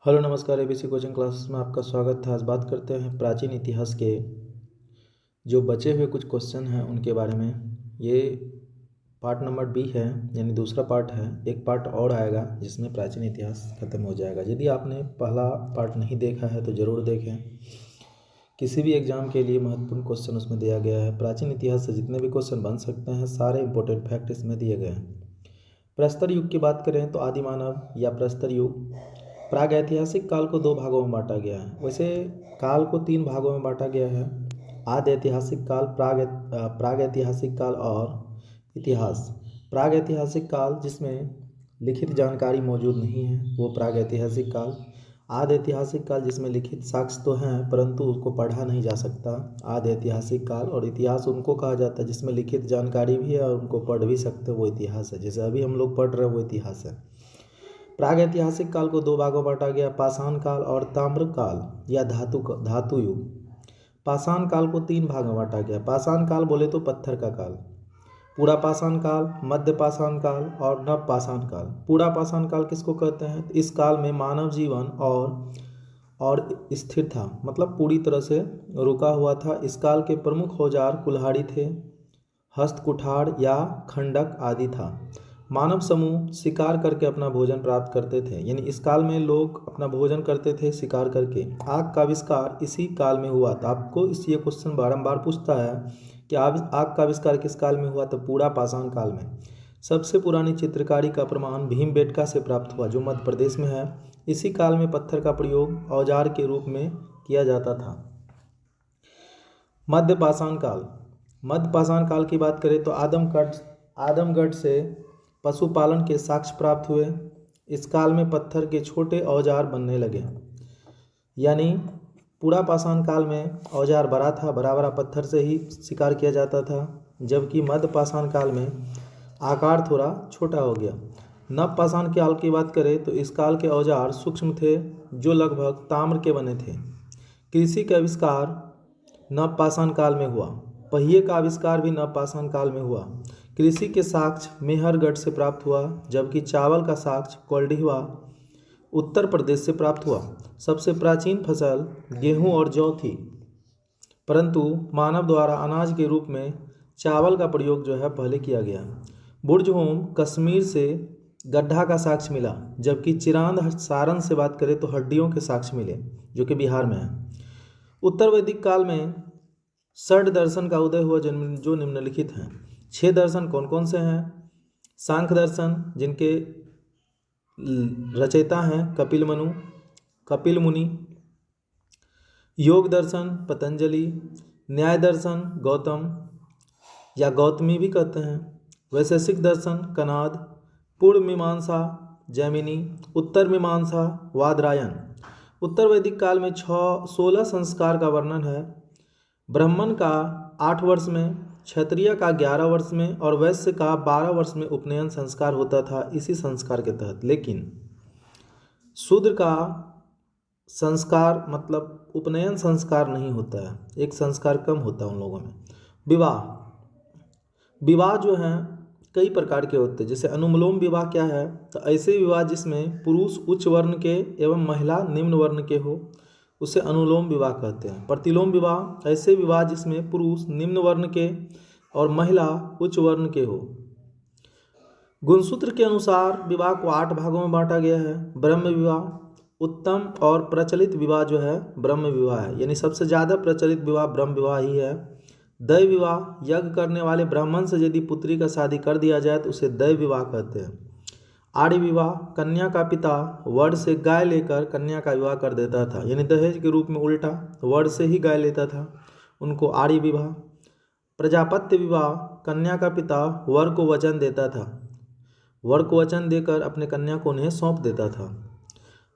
Hello नमस्कार, ABC coaching classes में आपका स्वागत है। आज बात करते हैं प्राचीन इतिहास के जो बचे हुए कुछ क्वेश्चन हैं उनके बारे में। ये पार्ट नंबर बी है, यानी दूसरा पार्ट है। एक पार्ट और आएगा जिसमें प्राचीन इतिहास खत्म हो जाएगा। यदि आपने पहला पार्ट नहीं देखा है तो ज़रूर देखें। किसी भी एग्जाम के लिए महत्वपूर्ण क्वेश्चन उसमें दिया गया है। प्राचीन इतिहास से जितने भी क्वेश्चन बन सकते हैं सारे इंपॉर्टेंट फैक्ट इसमें दिए गए हैं। प्रस्तर युग की बात करें तो आदि मानव या प्रस्तर युग प्रागैतिहासिक काल को दो भागों में बांटा गया है। वैसे काल को तीन भागों में बांटा गया है: आदि ऐतिहासिक काल, प्रागैतिहासिक काल और इतिहास। प्रागैतिहासिक काल जिसमें लिखित जानकारी मौजूद नहीं है वो प्रागैतिहासिक काल। आदि ऐतिहासिक काल जिसमें लिखित साक्ष्य तो हैं परंतु उसको पढ़ा नहीं जा सकता, आदि ऐतिहासिक काल। और इतिहास उनको कहा जाता है जिसमें लिखित जानकारी भी है और उनको पढ़ भी सकते, वो इतिहास है। जैसे अभी हम लोग पढ़ रहे हैं वो इतिहास है। प्रागैतिहासिक काल को दो भागों में बांटा गया: पाषाण काल और ताम्र काल या धातु युग। पाषाण काल को तीन भाग में बांटा गया। पाषाण काल बोले तो पत्थर का काल, पूरा पाषाण काल, मध्य पाषाण काल और नव पाषाण काल। पूरा पाषाण काल किसको कहते हैं? इस काल में मानव जीवन और स्थिर था, मतलब पूरी तरह से रुका हुआ था। इस काल के प्रमुख औजार कुल्हाड़ी थे, हस्त कुठार या खंडक आदि था। मानव समूह शिकार करके अपना भोजन प्राप्त करते थे, यानी इस काल में लोग अपना भोजन करते थे शिकार करके। आग का आविष्कार इसी काल में हुआ था। आपको इस ये क्वेश्चन बारंबार पूछता है कि आग का आविष्कार किस काल में हुआ? तो पूरा पाषाण काल में। सबसे पुरानी चित्रकारी का प्रमाण भीमबेटका से प्राप्त हुआ जो मध्य प्रदेश में है। इसी काल में पत्थर का प्रयोग औजार के रूप में किया जाता था। मध्य पाषाण काल। मध्य पाषाण काल की बात करें तो आदमगढ़ से पशुपालन के साक्ष्य प्राप्त हुए। इस काल में पत्थर के छोटे औजार बनने लगे, यानी पूरा पाषाण काल में औजार बड़ा था, बड़ा बड़ा पत्थर से ही शिकार किया जाता था, जबकि मध्य पाषाण काल में आकार थोड़ा छोटा हो गया। नव पाषाण काल की बात करें तो इस काल के औजार सूक्ष्म थे जो लगभग ताम्र के बने थे। कृषि का आविष्कार नव पाषाण काल में हुआ। पहिए का आविष्कार भी नव पाषाण काल में हुआ। कृषि के साक्ष्य मेहरगढ़ से प्राप्त हुआ, जबकि चावल का साक्ष्य कोल्डिवा उत्तर प्रदेश से प्राप्त हुआ। सबसे प्राचीन फसल गेहूं और जौ थी, परंतु मानव द्वारा अनाज के रूप में चावल का प्रयोग जो है पहले किया गया। बुर्जहोम कश्मीर से गड्ढा का साक्ष्य मिला, जबकि चिरांद सारण से बात करें तो हड्डियों के साक्ष्य मिले जो कि बिहार में है। उत्तर वैदिक काल में षड दर्शन का उदय हुआ जो निम्नलिखित हैं। 6 दर्शन कौन कौन से हैं? सांख्य दर्शन जिनके रचयिता हैं कपिल मुनि, योग दर्शन पतंजलि, न्याय दर्शन गौतम या गौतमी भी कहते हैं, वैशेषिक दर्शन कनाद, पूर्व मीमांसा जैमिनी, उत्तर मीमांसा वादरायण। उत्तर वैदिक काल में 16 संस्कार का वर्णन है। ब्राह्मण का 8 वर्ष में, क्षत्रिय का 11 वर्ष में और वैश्य का 12 वर्ष में उपनयन संस्कार होता था इसी संस्कार के तहत। लेकिन शूद्र का संस्कार मतलब उपनयन संस्कार नहीं होता है, एक संस्कार कम होता है उन लोगों में। विवाह जो हैं कई प्रकार के होते हैं। जैसे अनुलोम विवाह क्या है? तो ऐसे विवाह जिसमें पुरुष उच्च वर्ण के एवं महिला निम्न वर्ण के हो उसे अनुलोम विवाह कहते हैं। प्रतिलोम विवाह ऐसे विवाह जिसमें पुरुष निम्न वर्ण के और महिला उच्च वर्ण के हो। गुणसूत्र के अनुसार विवाह को 8 भागों में बांटा गया है। ब्रह्म विवाह, उत्तम और प्रचलित विवाह जो है ब्रह्म विवाह है, यानी सबसे ज़्यादा प्रचलित विवाह ब्रह्म विवाह ही है। दैव विवाह, यज्ञ करने वाले ब्राह्मण से यदि पुत्री का शादी कर दिया जाए तो उसे दैव विवाह कहते हैं। आर्य विवाह, कन्या का पिता वर से गाय लेकर कन्या का विवाह कर देता था, यानी दहेज के रूप में उल्टा वर से ही गाय लेता था, उनको आर्य विवाह। प्रजापत्य विवाह, कन्या का पिता वर को वचन देता था, वर को वचन देकर अपने कन्या को उन्हें सौंप देता था।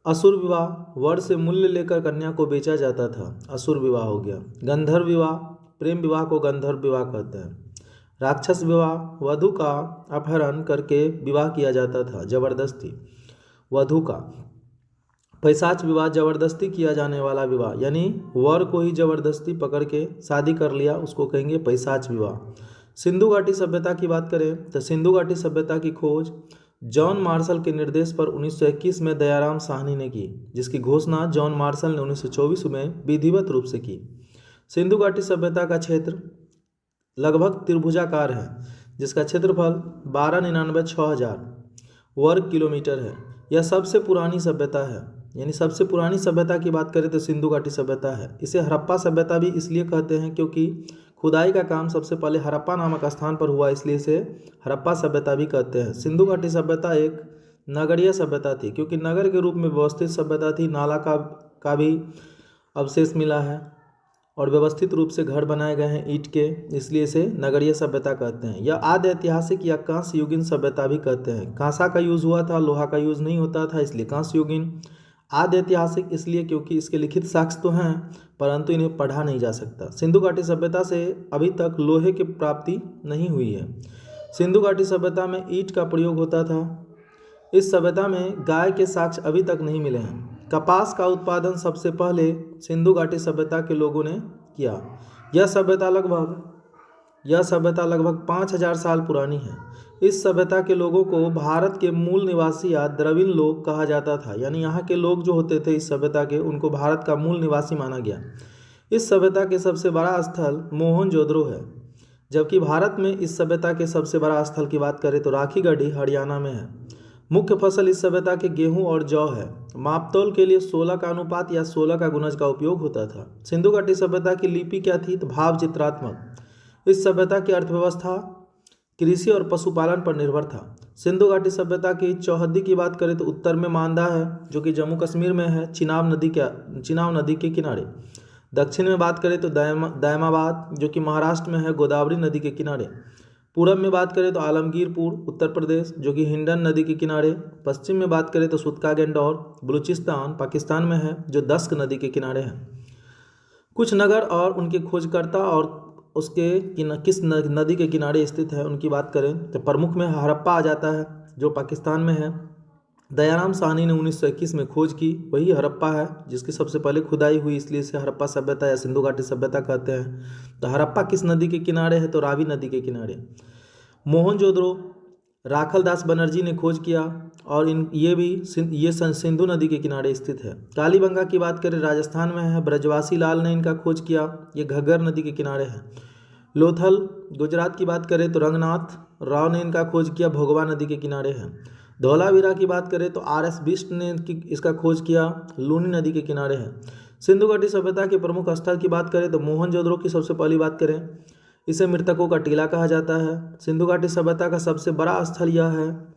असुर विवाह, वर से मूल्य लेकर कन्या को बेचा जाता था, असुर विवाह हो गया। गंधर्व विवाह, प्रेम विवाह को गंधर्व विवाह कहते हैं। राक्षस विवाह, वधू का अपहरण करके विवाह किया जाता था, जबरदस्ती वधू का। पैशाच विवाह, जबरदस्ती किया जाने वाला विवाह, यानी वर को ही जबरदस्ती पकड़ के शादी कर लिया, उसको कहेंगे पैशाच विवाह। सिंधु घाटी सभ्यता की बात करें तो सिंधु घाटी सभ्यता की खोज जॉन मार्शल के निर्देश पर 1921 में दयाराम साहनी ने की, जिसकी घोषणा जॉन मार्शल ने 1924 में विधिवत रूप से की। सिंधु घाटी सभ्यता का क्षेत्र लगभग त्रिभुजाकार है, जिसका क्षेत्रफल 12,99,6,000 वर्ग किलोमीटर है। यह सबसे पुरानी सभ्यता है, यानी सबसे पुरानी सभ्यता की बात करें तो सिंधु घाटी सभ्यता है। इसे हड़प्पा सभ्यता भी इसलिए कहते हैं क्योंकि खुदाई का काम सबसे पहले हड़प्पा नामक स्थान पर हुआ, इसलिए इसे हड़प्पा सभ्यता भी कहते हैं। सिंधु घाटी सभ्यता एक नगरीय सभ्यता थी, क्योंकि नगर के रूप में व्यवस्थित सभ्यता थी। नाला का भी अवशेष मिला है और व्यवस्थित रूप से घर बनाए गए हैं ईंट के, इसलिए इसे नगरीय सभ्यता कहते हैं। यह आदि ऐतिहासिक या कांस्य युगीन सभ्यता भी कहते हैं। कांसा का यूज हुआ था, लोहा का यूज नहीं होता था, इसलिए कांस्य युगीन। आदि ऐतिहासिक इसलिए क्योंकि इसके लिखित साक्ष्य तो हैं, परंतु इन्हें पढ़ा नहीं जा सकता। सिंधु घाटी सभ्यता से अभी तक लोहे की प्राप्ति नहीं हुई है। सिंधु घाटी सभ्यता में ईंट का प्रयोग होता था। इस सभ्यता में गाय के साक्ष्य अभी तक नहीं मिले हैं। कपास का उत्पादन सबसे पहले सिंधु घाटी सभ्यता के लोगों ने किया। यह सभ्यता लगभग 5,000 साल पुरानी है। इस सभ्यता के लोगों को भारत के मूल निवासी या द्रविड़ लोग कहा जाता था, यानी यहाँ के लोग जो होते थे इस सभ्यता के, उनको भारत का मूल निवासी माना गया। इस सभ्यता के सबसे बड़ा स्थल मोहनजोदड़ो है, जबकि भारत में इस सभ्यता के सबसे बड़ा स्थल की बात करें तो राखीगढ़ी हरियाणा में है। मुख्य फसल इस सभ्यता के गेहूं और जौ है। मापतौल के लिए 16 का अनुपात या 16 का गुणज का उपयोग होता था। सिंधु घाटी सभ्यता की लिपि क्या थी? तो भाव चित्रात्मक। इस सभ्यता की अर्थव्यवस्था कृषि और पशुपालन पर निर्भर था। सिंधु घाटी सभ्यता की चौहद्दी की बात करें तो उत्तर में मांदा है, जो कि जम्मू कश्मीर में है, चिनाब नदी के किनारे। दक्षिण में बात करें तो दैमाबाद, जो कि महाराष्ट्र में है, गोदावरी नदी के किनारे। पूरब में बात करें तो आलमगीरपुर उत्तर प्रदेश, जो कि हिंडन नदी के किनारे। पश्चिम में बात करें तो सुतका गेंडौर बलूचिस्तान पाकिस्तान में है, जो दस्क नदी के किनारे है। कुछ नगर और उनके खोजकर्ता और उसके किस नदी के किनारे स्थित है उनकी बात करें तो प्रमुख में हड़प्पा आ जाता है, जो पाकिस्तान में है। दयाराम साहनी ने 1921 में खोज की, वही हड़प्पा है जिसकी सबसे पहले खुदाई हुई, इसलिए इसे हड़प्पा सभ्यता या सिंधु घाटी सभ्यता कहते हैं। तो हड़प्पा किस नदी के किनारे है? तो रावी नदी के किनारे। मोहनजोदड़ो राखलदास बनर्जी ने खोज किया और ये सिंधु नदी के किनारे स्थित है। कालीबंगा की बात करें राजस्थान में है, ब्रजवासी लाल ने इनका खोज किया, ये घग्गर नदी के किनारे है। लोथल गुजरात की बात करें तो रंगनाथ राव ने इनका खोज किया, भोगवा नदी के किनारे है। धौलावीरा की बात करें तो आर.एस. बिष्ट ने इसका खोज किया, लूनी नदी के किनारे है। सिंधु घाटी सभ्यता के प्रमुख स्थल की बात करें तो मोहनजोदड़ो की सबसे पहली बात करें, इसे मृतकों का टीला कहा जाता है। सिंधु घाटी सभ्यता का सबसे बड़ा स्थल यह है।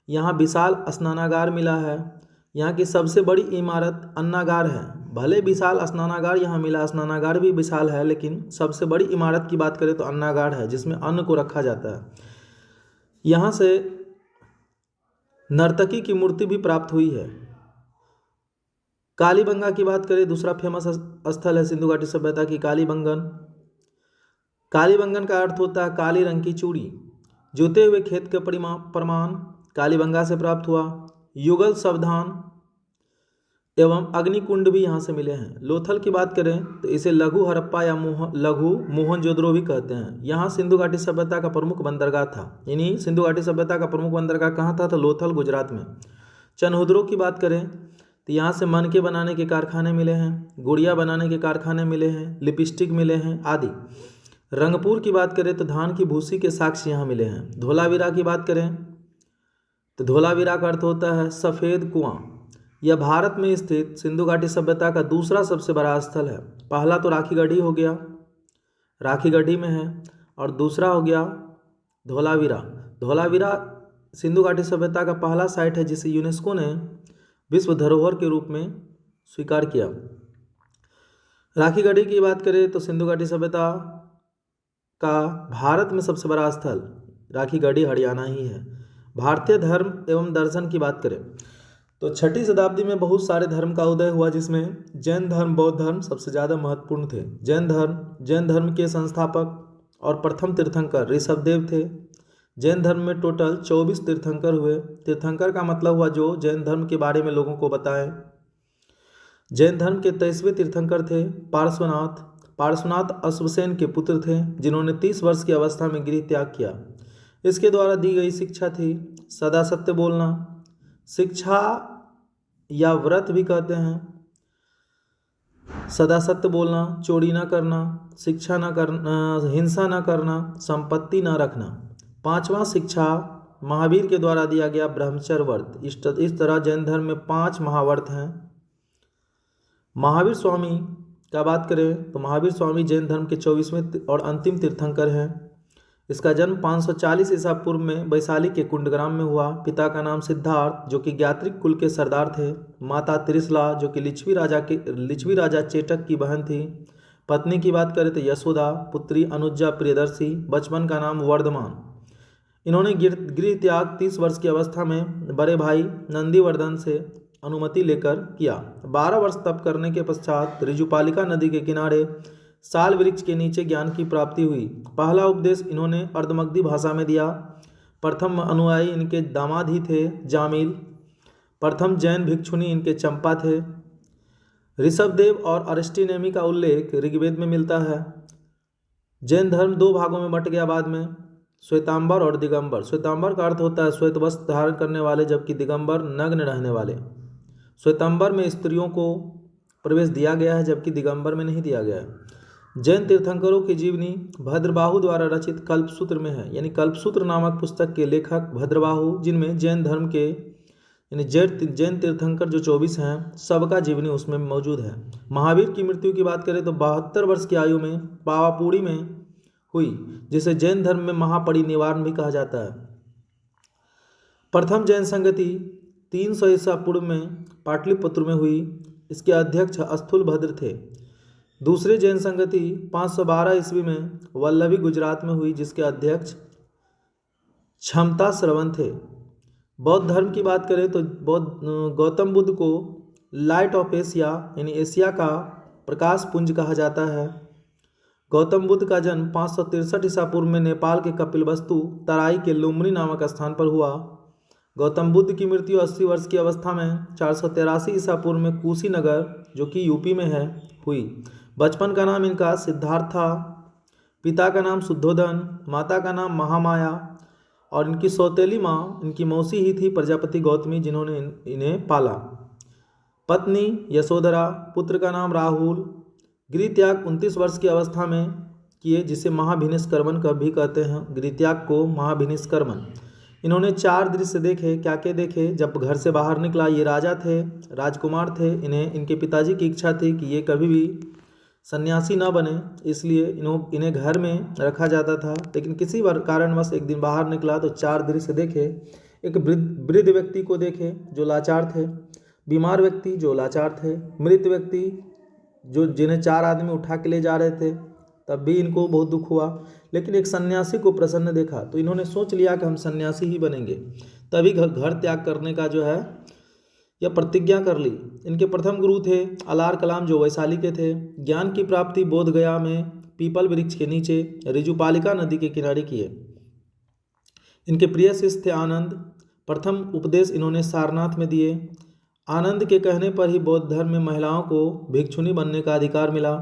यहाँ विशाल स्नानागार मिला है। यहाँ की सबसे बड़ी इमारत अन्नागार है। भले विशाल स्नानागार यहाँ मिला, स्नानागार भी विशाल है, लेकिन सबसे बड़ी इमारत की बात करें तो अन्नागार है, जिसमें अन्न को रखा जाता है। यहाँ से नर्तकी की मूर्ति भी प्राप्त हुई है। कालीबंगा की बात करें, दूसरा फेमस स्थल है सिंधु घाटी सभ्यता की कालीबंगन। कालीबंगन का अर्थ होता है काली रंग की चूड़ी। जोते हुए खेत का प्रमाण कालीबंगा से प्राप्त हुआ। युगल सावधान एवं अग्निकुंड भी यहाँ से मिले हैं। लोथल की बात करें तो इसे लघु हड़प्पा या लघु मोहनजोदड़ो भी कहते हैं। यहाँ सिंधु घाटी सभ्यता का प्रमुख बंदरगाह था, यानी सिंधु घाटी सभ्यता का प्रमुख बंदरगाह कहाँ था? तो लोथल गुजरात में। चनहुद्रो की बात करें तो यहाँ से मनके बनाने के कारखाने मिले हैं, गुड़िया बनाने के कारखाने मिले हैं, लिपस्टिक मिले हैं आदि। रंगपुर की बात करें तो धान की भूसी के साक्ष्य यहाँ मिले हैं। धोलावीरा की बात करें तो धोलावीरा का अर्थ होता है सफ़ेद कुआं। यह भारत में स्थित सिंधु घाटी सभ्यता का दूसरा सबसे बड़ा स्थल है। पहला तो राखीगढ़ी हो गया, राखीगढ़ी में है, और दूसरा हो गया धोलावीरा। धोलावीरा सिंधु घाटी सभ्यता का पहला साइट है जिसे यूनेस्को ने विश्व धरोहर के रूप में स्वीकार किया। राखीगढ़ी की बात करें तो सिंधु घाटी सभ्यता का भारत में सबसे बड़ा स्थल राखीगढ़ी हरियाणा ही है। भारतीय धर्म एवं दर्शन की बात करें तो 6वीं शताब्दी में बहुत सारे धर्म का उदय हुआ, जिसमें जैन धर्म बौद्ध धर्म सबसे ज़्यादा महत्वपूर्ण थे। जैन धर्म के संस्थापक और प्रथम तीर्थंकर ऋषभदेव थे। जैन धर्म में टोटल 24 तीर्थंकर हुए। तीर्थंकर का मतलब हुआ जो जैन धर्म के बारे में लोगों को बताएं। जैन धर्म के 23वें तीर्थंकर थे पार्श्वनाथ। अश्वसेन के पुत्र थे, जिन्होंने 30 वर्ष की अवस्था में गृह त्याग किया। इसके द्वारा दी गई शिक्षा थी सदा सत्य बोलना, शिक्षा या व्रत भी कहते हैं, सदा सत्य बोलना, चोरी न करना, शिक्षा न करना, हिंसा न करना, संपत्ति न रखना। पांचवा शिक्षा महावीर के द्वारा दिया गया ब्रह्मचर्य व्रत। इस तरह जैन धर्म में 5 महाव्रत हैं। महावीर स्वामी का बात करें तो महावीर स्वामी जैन धर्म के 24वें और अंतिम तीर्थंकर हैं। इसका जन्म 540 ईसा पूर्व में वैशाली के कुंडग्राम में हुआ। पिता का नाम सिद्धार्थ जो कि ज्ञात्रिक कुल के सरदार थे। माता त्रिशला जो कि लिच्छवी राजा चेटक की बहन थी। पत्नी की बात करें तो यशोदा, पुत्री अनुजा प्रियदर्शी, बचपन का नाम वर्धमान। इन्होंने गृह त्याग 30 वर्ष की अवस्था में बड़े भाई नंदीवर्धन से अनुमति लेकर किया। 12 वर्ष तप करने के पश्चात ऋजुपालिका नदी के किनारे साल वृक्ष के नीचे ज्ञान की प्राप्ति हुई। पहला उपदेश इन्होंने अर्धमगधी भाषा में दिया। प्रथम अनुयायी इनके दामाद ही थे जामिल। प्रथम जैन भिक्षुनी इनके चंपा थे। ऋषभदेव और अरिस्टिनेमी का उल्लेख ऋग्वेद में मिलता है। जैन धर्म 2 भागों में बंट गया बाद में, श्वेतांबर और दिगंबर। श्वेतांबर का अर्थ होता है श्वेत वस्त्र धारण करने वाले, जबकि दिगंबर नग्न रहने वाले। श्वेतांबर में स्त्रियों को प्रवेश दिया गया है, जबकि दिगंबर में नहीं दिया गया है। जैन तीर्थंकरों की जीवनी भद्रबाहु द्वारा रचित कल्पसूत्र में है। यानी कल्पसूत्र नामक पुस्तक के लेखक भद्रबाहु, जिनमें जैन धर्म के यानी जैन तीर्थंकर जो 24 हैं सबका जीवनी उसमें मौजूद है। महावीर की मृत्यु की बात करें तो 72 वर्ष की आयु में पावापुरी में हुई, जिसे जैन धर्म में महापरिनिर्वाण भी कहा जाता है। प्रथम जैन संगति 300 ईसा पूर्व में पाटलिपुत्र में हुई। इसके अध्यक्ष स्थूलभद्र थे। दूसरी जैन संगति 512 ईस्वी में वल्लभी गुजरात में हुई, जिसके अध्यक्ष क्षमता श्रवण थे। बौद्ध धर्म की बात करें तो गौतम बुद्ध को लाइट ऑफ एशिया यानी एशिया का प्रकाश पुंज कहा जाता है। गौतम बुद्ध का जन्म 563 ईसा पूर्व में नेपाल के कपिलवस्तु तराई के लुम्बिनी नामक स्थान पर हुआ। गौतम बुद्ध की मृत्यु 80 वर्ष की अवस्था में 483 ईसा पूर्व में कुशीनगर जो कि यूपी में है हुई। बचपन का नाम इनका सिद्धार्थ था। पिता का नाम शुद्धोधन, माता का नाम महामाया और इनकी सौतेली माँ इनकी मौसी ही थी प्रजापति गौतमी, जिन्होंने इन्हें पाला। पत्नी यशोधरा, पुत्र का नाम राहुल। गृह त्याग 29 वर्ष की अवस्था में किए, जिसे महाभिनिष्क्रमण भी कहते हैं। गृह त्याग को महाभिनिष्क्रमण। इन्होंने 4 दृश्य देखे। क्या क्या देखे? जब घर से बाहर निकला, ये राजा थे, राजकुमार थे। इनके पिताजी की इच्छा थी कि ये कभी भी सन्यासी न बने, इसलिए इन्हें घर में रखा जाता था। लेकिन किसी कारणवश एक दिन बाहर निकला तो 4 दृश्य देखे। एक वृद्ध व्यक्ति को देखे जो लाचार थे, बीमार व्यक्ति जो लाचार थे, मृत व्यक्ति जिन्हें 4 आदमी उठा के ले जा रहे थे, तब भी इनको बहुत दुख हुआ। लेकिन एक सन्यासी को प्रसन्न देखा तो इन्होंने सोच लिया कि हम सन्यासी ही बनेंगे। तभी घर त्याग करने का जो है यह प्रतिज्ञा कर ली। इनके प्रथम गुरु थे अलार कलाम जो वैशाली के थे। ज्ञान की प्राप्ति बोध गया में पीपल वृक्ष के नीचे ऋजुपालिका नदी के किनारे किए। इनके प्रिय शिष्य थे आनंद। प्रथम उपदेश इन्होंने सारनाथ में दिए। आनंद के कहने पर ही बौद्ध धर्म में महिलाओं को भिक्षुनी बनने का अधिकार मिला।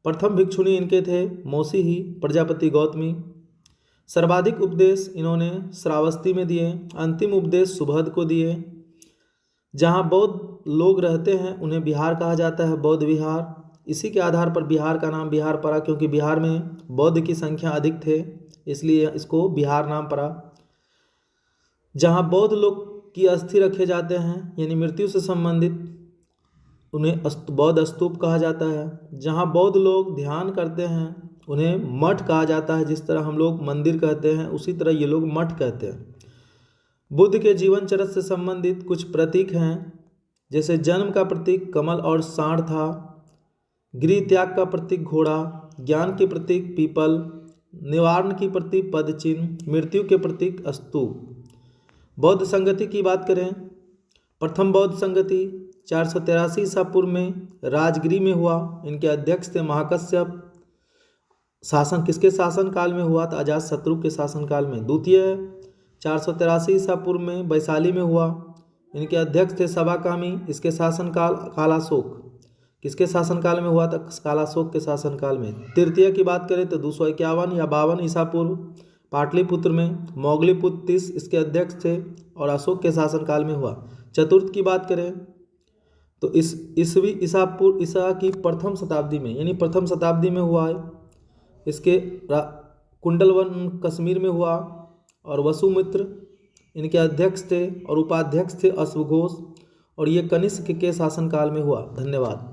प्रथम भिक्षुनी इनके थे मौसी ही प्रजापति गौतमी। सर्वाधिक उपदेश इन्होंने श्रावस्ती में दिए। अंतिम उपदेश सुबोध को दिए। जहाँ बौद्ध लोग रहते हैं उन्हें बिहार कहा जाता है, बौद्ध विहार। इसी के आधार पर बिहार का नाम बिहार पड़ा, क्योंकि बिहार में बौद्ध की संख्या अधिक थे, इसलिए इसको बिहार नाम पड़ा। जहाँ बौद्ध लोग की अस्थि रखे जाते हैं यानी मृत्यु से संबंधित, उन्हें बौद्ध स्तूप कहा जाता है। जहाँ बौद्ध लोग ध्यान करते हैं उन्हें मठ कहा जाता है। जिस तरह हम लोग मंदिर कहते हैं उसी तरह ये लोग मठ कहते हैं। बुद्ध के जीवन चरित्र से संबंधित कुछ प्रतीक हैं, जैसे जन्म का प्रतीक कमल और सांड था, गृह त्याग का प्रतीक घोड़ा, ज्ञान के प्रतीक पीपल, निवारण की प्रतीक पद चिन्ह, मृत्यु के प्रतीक स्तूप। बौद्ध संगति की बात करें, प्रथम बौद्ध संगति 483 ईसा पूर्व में राजगिरी में हुआ। इनके अध्यक्ष थे महाकश्यप। शासन किसके शासन काल में हुआ? तो अजातशत्रु के शासन काल में। द्वितीय 483 ईसा पूर्व में वैशाली में हुआ। इनके अध्यक्ष थे सभाकामी। इसके शासनकाल कालाशोक। किसके शासनकाल में हुआ? तो कालाशोक के शासनकाल में। तृतीय की बात करें तो 251 या 52 ईसा पूर्व पाटलिपुत्र में मोगलीपुत्र तीस इसके अध्यक्ष थे और अशोक के शासनकाल में हुआ। चतुर्थ की बात करें तो ईसा की प्रथम शताब्दी में, यानी प्रथम शताब्दी में हुआ है। इसके कुंडलवन कश्मीर में हुआ और वसुमित्र इनके अध्यक्ष थे और उपाध्यक्ष थे अश्वघोष, और ये कनिष्क के शासनकाल में हुआ। धन्यवाद।